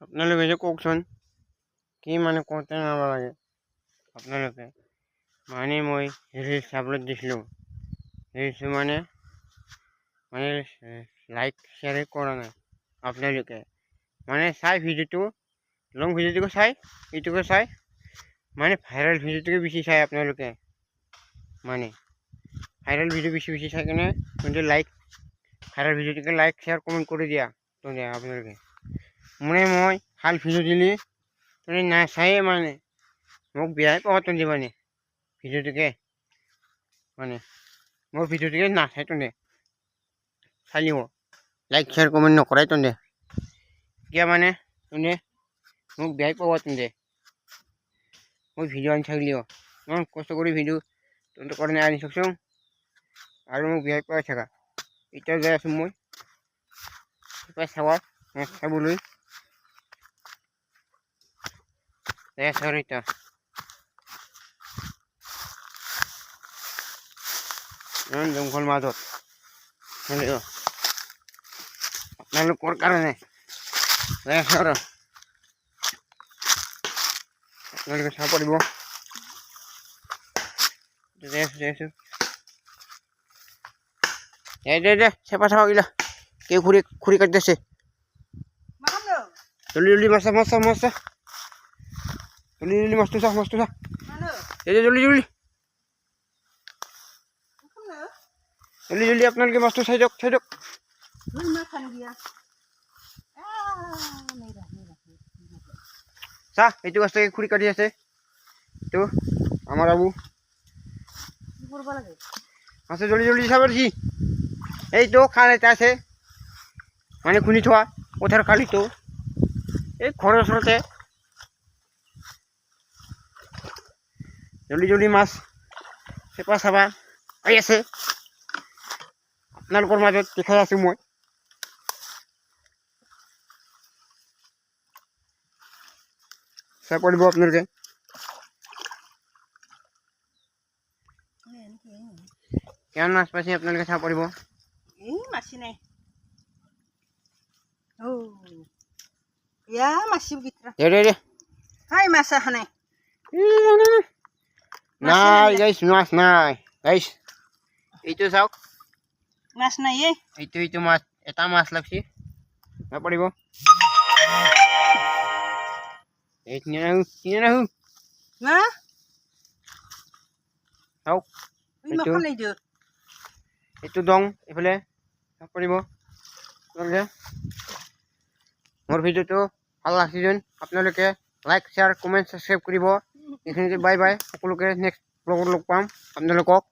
আপোনালোকে যে কওকচোন কি মানে কওঁতে নাব লাগে আপোনালোকে মানে মই ৰিলছ আপলোড দিছিলোঁ ৰিলছ মানে লাইক শ্বেয়াৰ কৰা নাই আপোনালোকে মানে চাই ভিডিঅ'টো লং ভিডিঅ'টোকে চাই এইটোকে চাই মানে ভাইৰেল ভিডিঅ'টোকে বেছি চাই আপোনালোকে মানে ভাইৰেল ভিডিঅ' বেছি চাই কিনে কিন্তু লাইক ভাইৰেল ভিডিঅ'টোকে লাইক শ্বেয়াৰ কমেণ্ট কৰি দিয়া তো আপোনালোকে মানে মই ভাল ভিডিঅ' দিলে তুমি নাচায়ে মানে মোক বেয়াই পাব তুঁহতি মানে ভিডিঅ'টোকে মানে মোৰ ভিডিঅ'টোকে নাচাই তুঁহতি চালিব লাইক শ্বেয়াৰ কমেণ্ট নকৰাই তুঁহতি এতিয়া মানে তুঁহতি মোক বেয়াই পাব তুঁহতি মই ভিডিঅ' আনি থাকিলেও ইমান কষ্ট কৰি ভিডিঅ' তুঁহতৰ কাৰণে আনি থাকছোঁ আৰু মোক বেয়াই পাই থাকা এতিয়া যাই আছোঁ মই চাবা চাবলৈ এতিয়া জংঘল মাজত আপোনালোকৰ কাৰণে আপোনালোকে চাব পাৰিব দে চেপা চাবা গিলা কেউ খুৰি কাটিছে জলদি জলদি মাছ জলদি জলদি মাছটো চা জলদি জলদি আপোনালোকে মাছটো চাই দিয়ক চা এইটো মাছটো খুৰি কাটি আছে এইটো আমাৰ বাবু মাছটো জলদি জলদি চাব দিছি এইটো খাল এটা আছে মানে খুনি থোৱা পথাৰ খালিটো এই ঘৰৰ ওচৰতে জলদি জলদি মাছ চেপা চাবা আহি আছে আপোনালোকৰ মাজত দেখাই আছোঁ মই চাই পৰিব আপোনালোকে কিমান মাছ পাইছে আপোনালোকে চাব পাৰিব মাছি নাই ya masih begitu deh hai masa nih nah guys mas nah guys itu sauk mas nah ye itu mas eta mas lagi nggak paribo ini nahu nah sauk itu dong ifale nggak paribo মোৰ ভিডিঅ'টো ভাল লাগিছে যেন আপোনালোকে like share comment subscribe কৰিব এইখিনিতে bye bye সকলোকে next ব্লগত লগ পাম আপোনালোকক